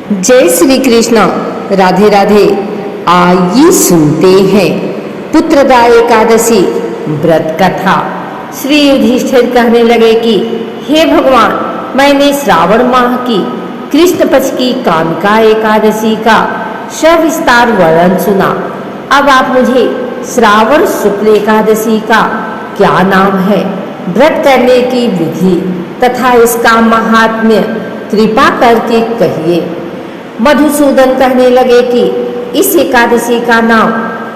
जय श्री कृष्ण। राधे राधे। आइए सुनते हैं पुत्रदा एकादशी व्रत कथा। श्री युधिष्ठिर कहने लगे कि हे भगवान, मैंने श्रावण माह की कृष्ण पक्ष की कामिका एकादशी का सविस्तार वर्णन सुना। अब आप मुझे श्रावण शुक्ल एकादशी का क्या नाम है, व्रत करने की विधि तथा इसका महात्म्य कृपा करके कहिए। मधुसूदन कहने लगे कि इस एकादशी का नाम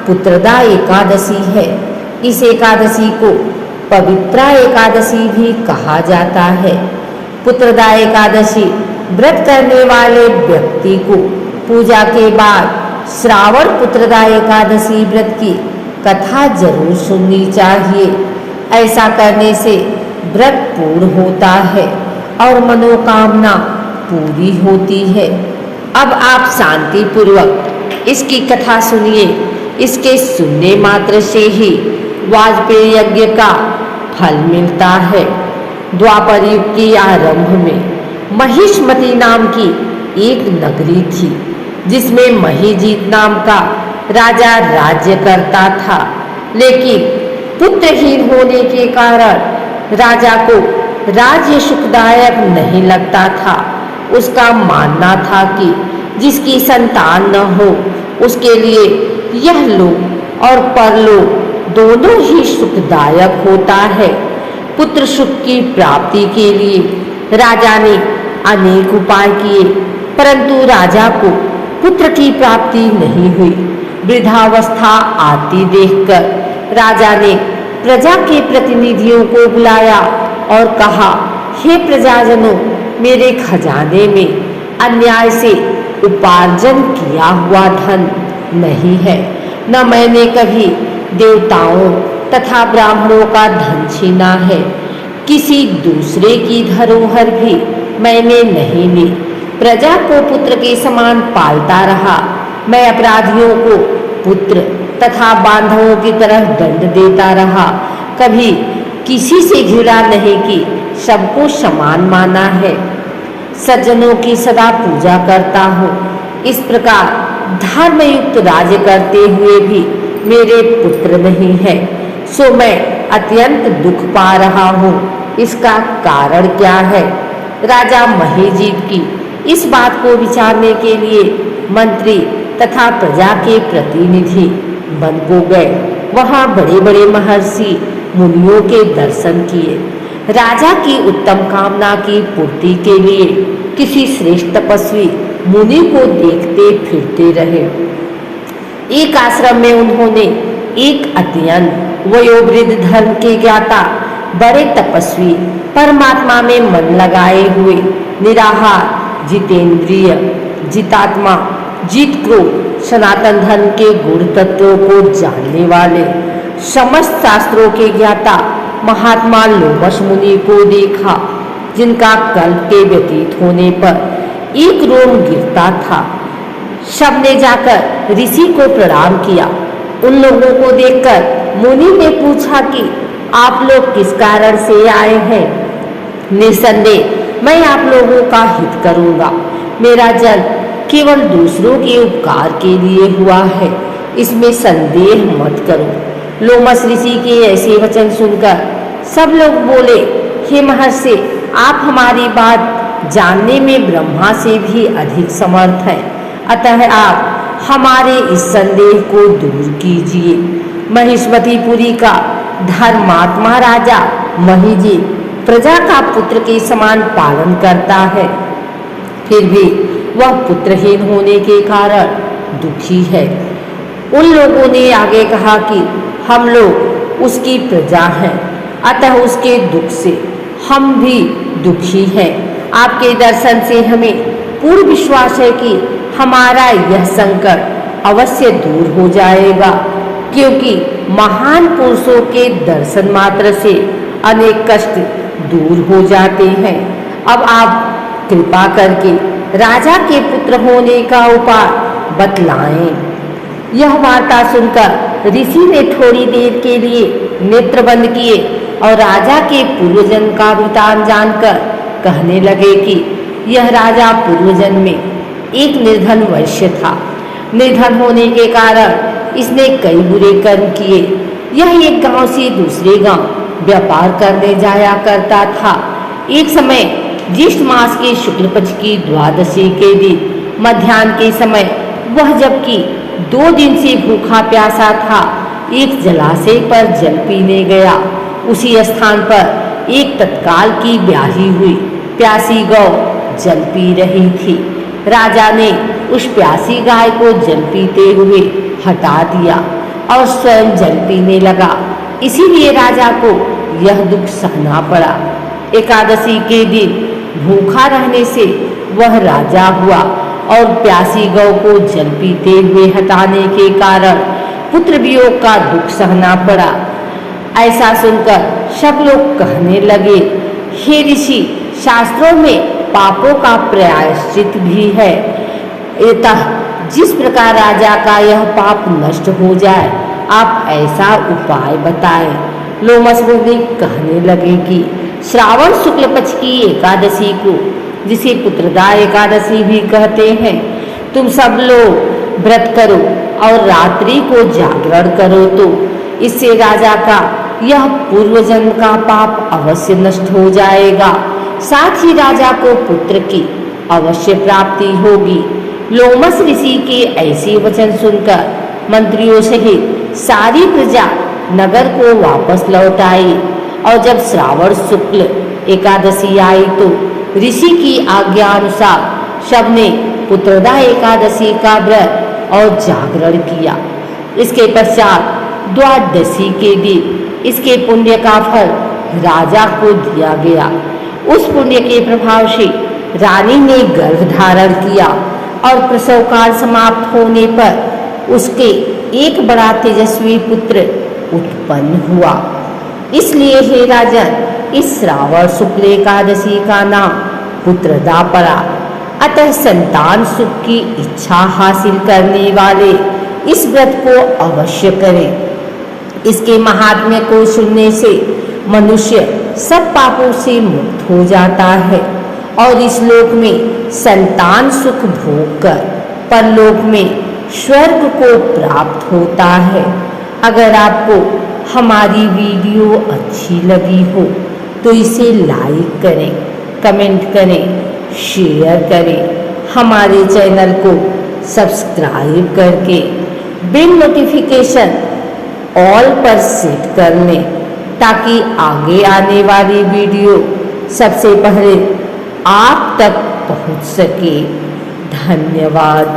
पुत्रदा एकादशी है। इस एकादशी को पवित्रा एकादशी भी कहा जाता है। पुत्रदा एकादशी व्रत करने वाले व्यक्ति को पूजा के बाद श्रावण पुत्रदा एकादशी व्रत की कथा जरूर सुननी चाहिए। ऐसा करने से व्रत पूर्ण होता है और मनोकामना पूरी होती है। अब आप शांति पूर्वक इसकी कथा सुनिए। इसके सुनने मात्र से ही वाजपेयी यज्ञ का फल मिलता है। द्वापर युग के आरंभ में महिष्मती नाम की एक नगरी थी, जिसमें महिजीत नाम का राजा राज्य करता था। लेकिन पुत्रहीन होने के कारण राजा को राज्य सुखदायक नहीं लगता था। उसका मानना था कि जिसकी संतान न हो, उसके लिए यह लोक और परलोक दोनों ही सुखदायक होता है। पुत्र सुख की प्राप्ति के लिए राजा ने अनेक उपाय किए, परंतु राजा को पुत्र की प्राप्ति नहीं हुई। वृद्धावस्था आती देखकर राजा ने प्रजा के प्रतिनिधियों को बुलाया और कहा, हे प्रजाजनों, मेरे खजाने में अन्याय से उपार्जन किया हुआ धन नहीं है। न मैंने कभी देवताओं तथा ब्राह्मणों का धन छीना है। किसी दूसरे की धरोहर भी मैंने नहीं ली। प्रजा को पुत्र के समान पालता रहा। मैं अपराधियों को पुत्र तथा बांधवों की तरह दंड देता रहा। कभी किसी से घृणा नहीं की, सबको समान माना है। सज्जनों की सदा पूजा करता हूँ। इस प्रकार धर्मयुक्त राज्य करते हुए भी मेरे पुत्र नहीं है, सो मैं अत्यंत दुख पा रहा हूँ। इसका कारण क्या है? राजा महिजीत की इस बात को विचारने के लिए मंत्री तथा प्रजा के प्रतिनिधि वन को गए। वहाँ बड़े बड़े महर्षि मुनियों के दर्शन किए। राजा की उत्तम कामना की पूर्ति के लिए किसी श्रेष्ठ तपस्वी मुनि को देखते फिरते रहे। एक आश्रम में उन्होंने एक अत्यंत वयोवृद्ध धर्म के ज्ञाता बड़े तपस्वी, परमात्मा में मन लगाए हुए, निराहार, जितेंद्रिय, जितात्मा, जीत क्रोध, सनातन धर्म के गुण तत्वों को जानने वाले, समस्त शास्त्रों के ज्ञाता महात्मा लोमश मुनि को देखा, जिनका कल्प के व्यतीत होने पर एक रोम गिरता था। सबने जाकर ऋषि को प्रणाम किया। उन लोगों को देखकर मुनि ने पूछा कि आप लोग किस कारण से आए हैं? निसंदेह मैं आप लोगों का हित करूंगा। मेरा जन्म केवल दूसरों के उपकार के लिए हुआ है, इसमें संदेह मत करो। लोमश ऋषि के ऐसे वचन सुनकर सब लोग बोले, हे महर्षि, आप हमारी बात जानने में ब्रह्मा से भी अधिक समर्थ हैं, अतः आप हमारे इस संदेह को दूर कीजिए। महिष्मतीपुरी का धर्मात्मा राजा महिजीत प्रजा का पुत्र के समान पालन करता है, फिर भी वह पुत्रहीन होने के कारण दुखी है। उन लोगों ने आगे कहा कि हम लोग उसकी प्रजा हैं, अतः उसके दुख से हम भी दुखी हैं। आपके दर्शन से हमें पूर्ण विश्वास है कि हमारा यह संकट अवश्य दूर हो जाएगा, क्योंकि महान पुरुषों के दर्शन मात्र से अनेक कष्ट दूर हो जाते हैं। अब आप कृपा करके राजा के पुत्र होने का उपाय बतलाएं। यह वार्ता सुनकर ऋषि ने थोड़ी देर के लिए नेत्र बंद किए और राजा के पूर्वजन्म का वृतांत जानकर कहने लगे कि यह राजा पूर्वजन्म में एक निर्धन वैश्य था। निर्धन होने के कारण इसने कई बुरे कर्म किए। यह एक गांव से दूसरे गांव व्यापार करने जाया करता था। एक समय ज्येष्ठ मास के शुक्ल पक्ष की द्वादशी के दिन मध्याह्न के समय वह जबकि 2 दिन से भूखा प्यासा था, एक जलाशय पर जल पीने गया। उसी स्थान पर एक तत्काल की ब्याही हुई प्यासी गौ जल पी रही थी। राजा ने उस प्यासी गाय को जल पीते हुए हटा दिया और स्वयं जल पीने लगा। इसीलिए राजा को यह दुख सहना पड़ा। एकादशी के दिन भूखा रहने से वह राजा हुआ और प्यासी गौ को जल पीते हुए हटाने के कारण पुत्र वियोग का दुख सहना पड़ा। ऐसा सुनकर सब लोग कहने लगे, हे ऋषि, शास्त्रों में पापों का प्रायश्चित भी है। अतः जिस प्रकार राजा का यह पाप नष्ट हो जाए, आप ऐसा उपाय बताएं। लोमस मुनि कहने लगे कि श्रावण शुक्ल पक्ष की एकादशी को, जिसे पुत्रदा एकादशी भी कहते हैं, तुम सब लोग व्रत करो और रात्रि को जागरण करो, तो इससे राजा का यह पूर्व जन्म का पाप अवश्य नष्ट हो जाएगा। साथ ही राजा को पुत्र की अवश्य प्राप्ति होगी। लोमस ऋषि के ऐसे वचन सुनकर मंत्रियों सहित सारी प्रजा नगर को वापस लौट आई और जब श्रावण शुक्ल एकादशी आई तो ऋषि की आज्ञा अनुसार सबने पुत्रदा एकादशी का व्रत और जागरण किया। इसके पश्चात द्वादशी के दिन इसके पुण्य का फल राजा को दिया गया। उस पुण्य के प्रभाव से रानी ने गर्भ धारण किया और प्रसव काल समाप्त होने पर उसके एक बड़ा तेजस्वी पुत्र उत्पन्न हुआ। इसलिए हे राजन, इस श्रावण शुक्ल एकादशी का नाम पुत्रदा पड़ा। अतः संतान सुख की इच्छा हासिल करने वाले इस व्रत को अवश्य करें। इसके महात्म्य को सुनने से मनुष्य सब पापों से मुक्त हो जाता है और इस लोक में संतान सुख भोग कर परलोक में स्वर्ग को प्राप्त होता है। अगर आपको हमारी वीडियो अच्छी लगी हो तो इसे लाइक करें, कमेंट करें, शेयर करें। हमारे चैनल को सब्सक्राइब करके बेल नोटिफिकेशन ऑल पर सेट कर लें ताकि आगे आने वाली वीडियो सबसे पहले आप तक पहुंच सके। धन्यवाद।